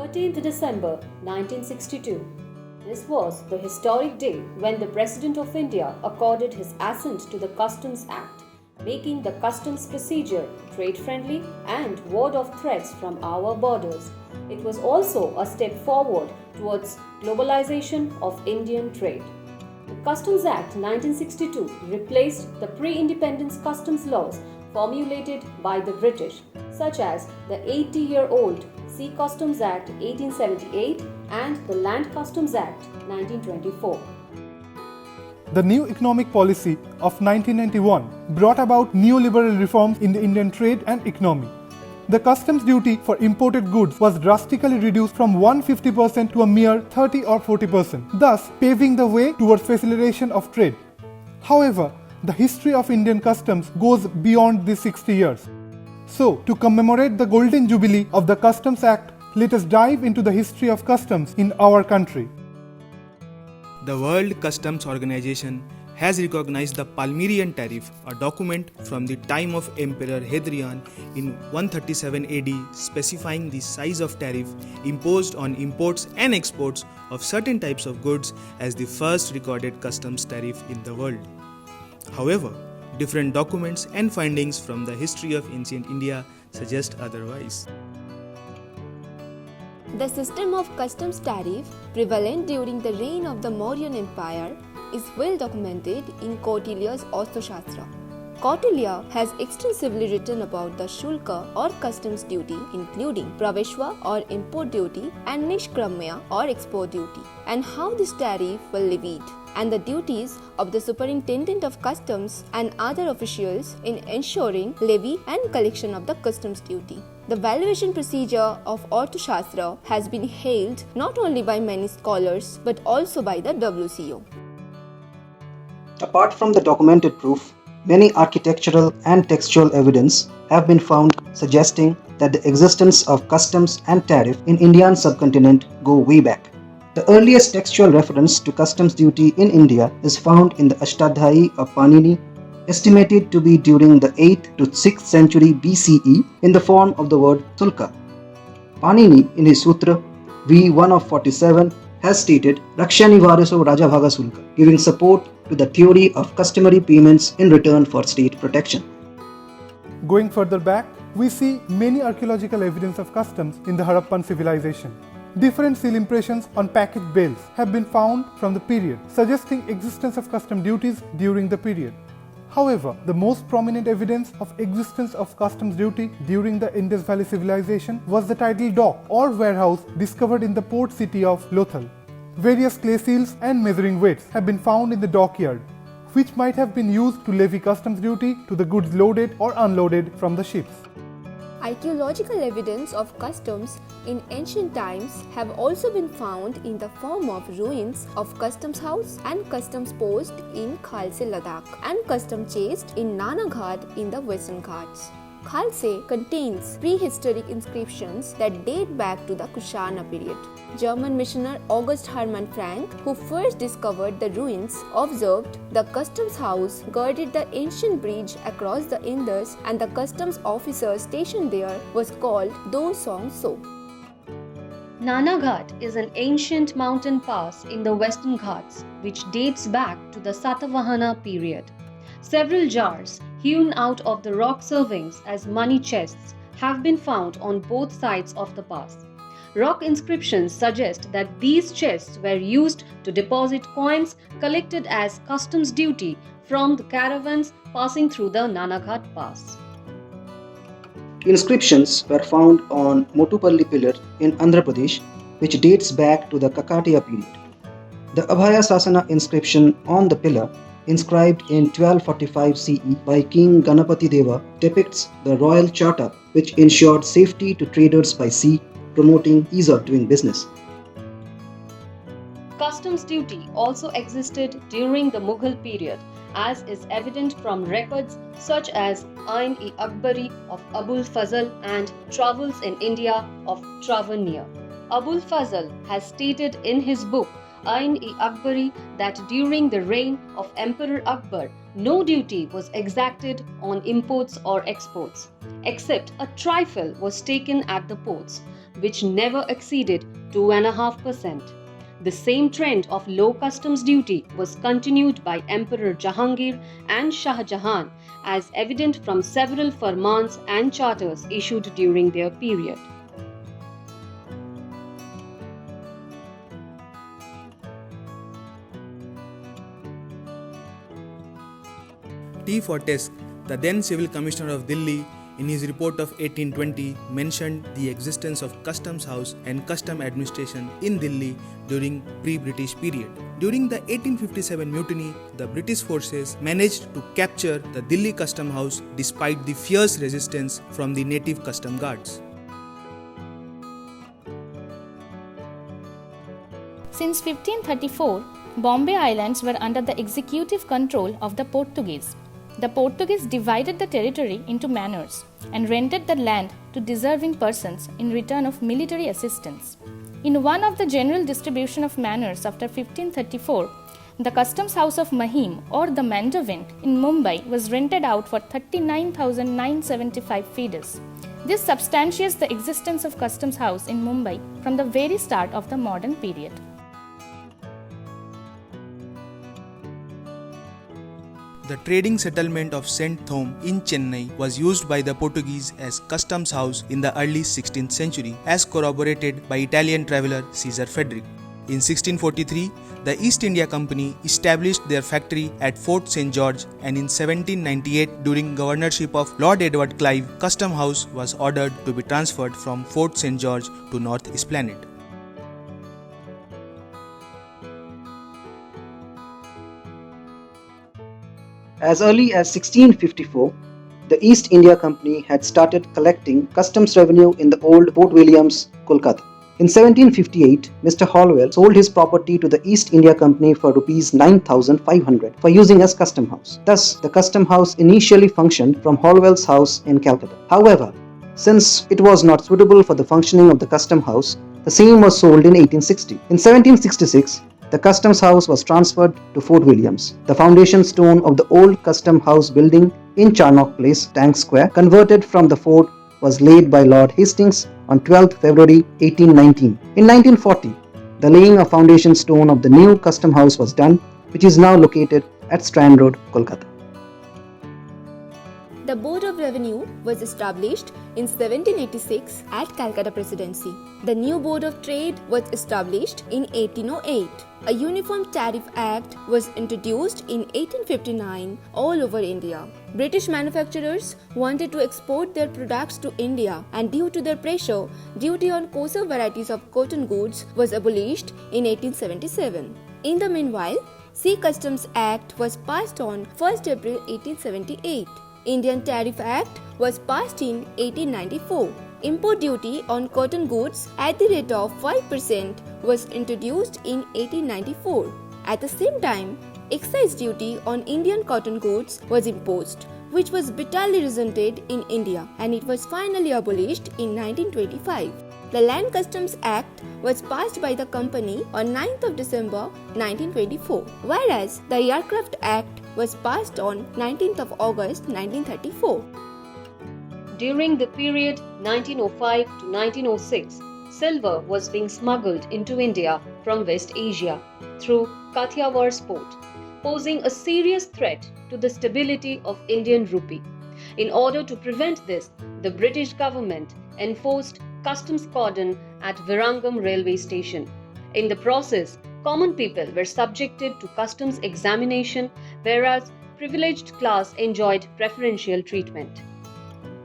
13th December 1962. This was the historic day when the President of India accorded his assent to the Customs Act, making the customs procedure trade-friendly and ward off threats from our borders. It was also a step forward towards globalization of Indian trade. The Customs Act 1962 replaced the pre-independence customs laws formulated by the British, such as the 80-year-old Sea Customs Act 1878 and the Land Customs Act 1924. The new economic policy of 1991 brought about neoliberal reforms in the Indian trade and economy. The customs duty for imported goods was drastically reduced from 150% to a mere 30 or 40%, thus paving the way towards facilitation of trade. However, the history of Indian customs goes beyond these 60 years. So, to commemorate the Golden Jubilee of the Customs Act, let us dive into the history of customs in our country. The World Customs Organization has recognized the Palmyrian Tariff, a document from the time of Emperor Hadrian in 137 AD specifying the size of tariff imposed on imports and exports of certain types of goods as the first recorded customs tariff in the world. However, different documents and findings from the history of ancient India suggest otherwise. The system of customs tariff prevalent during the reign of the Mauryan Empire is well documented in Kautilya's Arthashastra. Kautilya has extensively written about the shulka or customs duty, including praveshwa or import duty and nishkramya or export duty, and how this tariff was levied, and the duties of the superintendent of customs and other officials in ensuring levy and collection of the customs duty. The valuation procedure of Arthashastra has been hailed not only by many scholars but also by the WCO. Apart from the documented proof, many architectural and textual evidence have been found suggesting that the existence of customs and tariff in Indian subcontinent go way back. The earliest textual reference to customs duty in India is found in the Ashtadhyayi of Panini, estimated to be during the 8th to 6th century BCE in the form of the word sulka. Panini, in his Sutra V1 of 47, has stated Rakshanivareso Rajabhaga Sulka, giving support to the theory of customary payments in return for state protection. Going further back, we see many archaeological evidence of customs in the Harappan civilization. Different seal impressions on package bales have been found from the period, suggesting existence of custom duties during the period. However, the most prominent evidence of existence of customs duty during the Indus Valley civilization was the tidal dock or warehouse discovered in the port city of Lothal. Various clay seals and measuring weights have been found in the dockyard, which might have been used to levy customs duty to the goods loaded or unloaded from the ships. Archaeological evidence of customs in ancient times have also been found in the form of ruins of customs house and customs post in Khalse, Ladakh, and customs chest in Nana Ghat in the Western Ghats. Khalse contains prehistoric inscriptions that date back to the Kushana period. German missionary August Hermann Frank, who first discovered the ruins, observed the customs house guarded the ancient bridge across the Indus, and the customs officer stationed there was called Do Song So. Nana Ghat is an ancient mountain pass in the Western Ghats which dates back to the Satavahana period. Several jars hewn out of the rock servings as money chests have been found on both sides of the pass. Rock inscriptions suggest that these chests were used to deposit coins collected as customs duty from the caravans passing through the Nana Ghat Pass. Inscriptions were found on Motupalli pillar in Andhra Pradesh, which dates back to the Kakatiya period. The Abhaya Sasana inscription on the pillar, inscribed in 1245 CE by King Ganapati Deva, depicts the royal charter which ensured safety to traders by sea, promoting ease of doing business. Customs duty also existed during the Mughal period, as is evident from records such as Ain-e-Akbari of Abul Fazl and Travels in India of Travannier. Abul Fazl has stated in his book Ain-e-Akbari that during the reign of Emperor Akbar, no duty was exacted on imports or exports, except a trifle was taken at the ports. which never exceeded 2.5%. The same trend of low customs duty was continued by Emperor Jahangir and Shah Jahan, as evident from several farmans and charters issued during their period. T. Fortesque, the then Civil Commissioner of Delhi, in his report of 1820 mentioned the existence of Customs House and Custom Administration in Delhi during pre-British period. During the 1857 mutiny, the British forces managed to capture the Delhi Custom House despite the fierce resistance from the native custom guards. Since 1534, Bombay Islands were under the executive control of the Portuguese. The Portuguese divided the territory into manors and rented the land to deserving persons in return of military assistance. In one of the general distribution of manors after 1534, the Customs House of Mahim or the Mandavin in Mumbai was rented out for 39,975 feeders. This substantiates the existence of Customs House in Mumbai from the very start of the modern period. The trading settlement of St. Thome in Chennai was used by the Portuguese as customs house in the early 16th century, as corroborated by Italian traveller Caesar Frederick. In 1643, the East India Company established their factory at Fort St. George, and in 1798, during governorship of Lord Edward Clive, Custom House was ordered to be transferred from Fort St. George to North Esplanade. As early as 1654, the East India Company had started collecting customs revenue in the old Fort Williams, Kolkata. In 1758, Mr. Holwell sold his property to the East India Company for Rs 9,500 for using as custom house. Thus, the custom house initially functioned from Holwell's house in Calcutta. However, since it was not suitable for the functioning of the custom house, the same was sold in 1860. In 1766, the Customs House was transferred to Fort Williams. The foundation stone of the old Custom House building in Charnock Place, Tank Square, converted from the fort, was laid by Lord Hastings on 12 February 1819. In 1940, the laying of foundation stone of the new Custom House was done, which is now located at Strand Road, Kolkata. The Board of Revenue was established in 1786 at Calcutta Presidency. The new Board of Trade was established in 1808. A Uniform Tariff Act was introduced in 1859 all over India. British manufacturers wanted to export their products to India, and due to their pressure, duty on coarser varieties of cotton goods was abolished in 1877. In the meanwhile, Sea Customs Act was passed on 1st April 1878. Indian Tariff Act was passed in 1894. Import duty on cotton goods at the rate of 5% was introduced in 1894. At the same time, excise duty on Indian cotton goods was imposed, which was bitterly resented in India, and it was finally abolished in 1925. The Land Customs Act was passed by the company on 9th of December 1924, whereas the Aircraft Act was passed on 19th of August 1934. During the period 1905 to 1906, silver was being smuggled into India from West Asia through Kathiawar's port, posing a serious threat to the stability of Indian rupee. In order to prevent this, the British government enforced customs cordon at Virangam railway station. In the process, common people were subjected to customs examination, whereas privileged class enjoyed preferential treatment.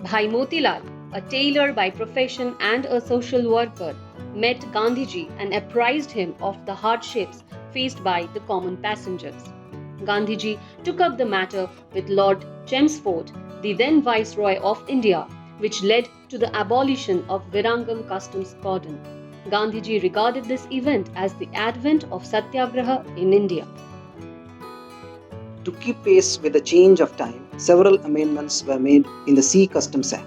Bhai Motilal, a tailor by profession and a social worker, met Gandhiji and apprised him of the hardships faced by the common passengers. Gandhiji took up the matter with Lord Chelmsford, the then Viceroy of India, which led to the abolition of Virangam customs cordon. Gandhiji regarded this event as the advent of Satyagraha in India. To keep pace with the change of time, several amendments were made in the Sea Customs Act.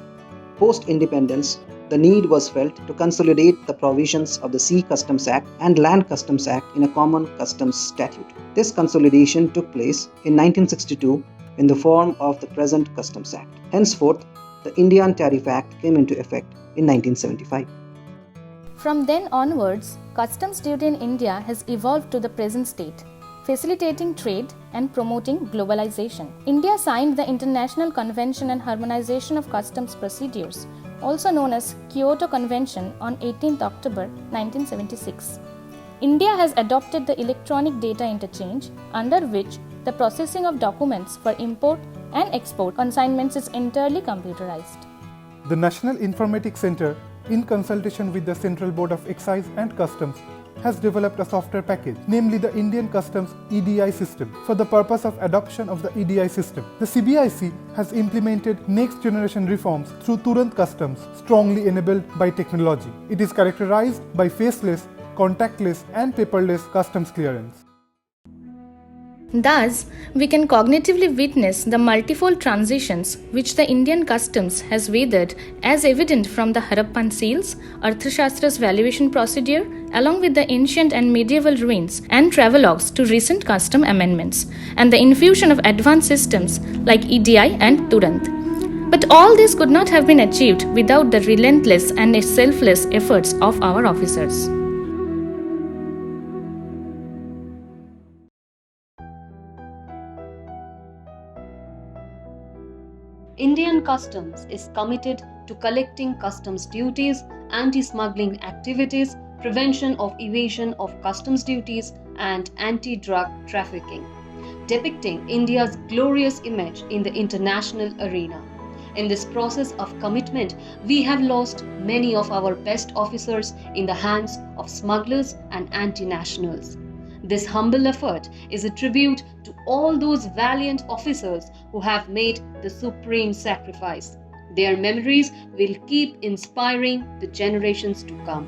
Post-independence, the need was felt to consolidate the provisions of the Sea Customs Act and Land Customs Act in a common customs statute. This consolidation took place in 1962 in the form of the present Customs Act. Henceforth, the Indian Tariff Act came into effect in 1975. From then onwards, customs duty in India has evolved to the present state, facilitating trade and promoting globalization. India signed the International Convention on Harmonization of Customs Procedures, also known as Kyoto Convention, on 18 October 1976. India has adopted the electronic data interchange, under which the processing of documents for import and export consignments is entirely computerized. The National Informatics Center, in consultation with the Central Board of Excise and Customs, has developed a software package, namely the Indian Customs EDI system, for the purpose of adoption of the EDI system. The CBIC has implemented next generation reforms through Turant Customs, strongly enabled by technology. It is characterized by faceless, contactless and paperless customs clearance. Thus, we can cognitively witness the multifold transitions which the Indian customs has weathered, as evident from the Harappan seals, Arthashastra's valuation procedure, along with the ancient and medieval ruins and travelogues to recent custom amendments, and the infusion of advanced systems like EDI and Turant. But all this could not have been achieved without the relentless and selfless efforts of our officers. Indian Customs is committed to collecting customs duties, anti-smuggling activities, prevention of evasion of customs duties, and anti-drug trafficking, depicting India's glorious image in the international arena. In this process of commitment, we have lost many of our best officers in the hands of smugglers and anti-nationals. This humble effort is a tribute to all those valiant officers who have made the supreme sacrifice. Their memories will keep inspiring the generations to come.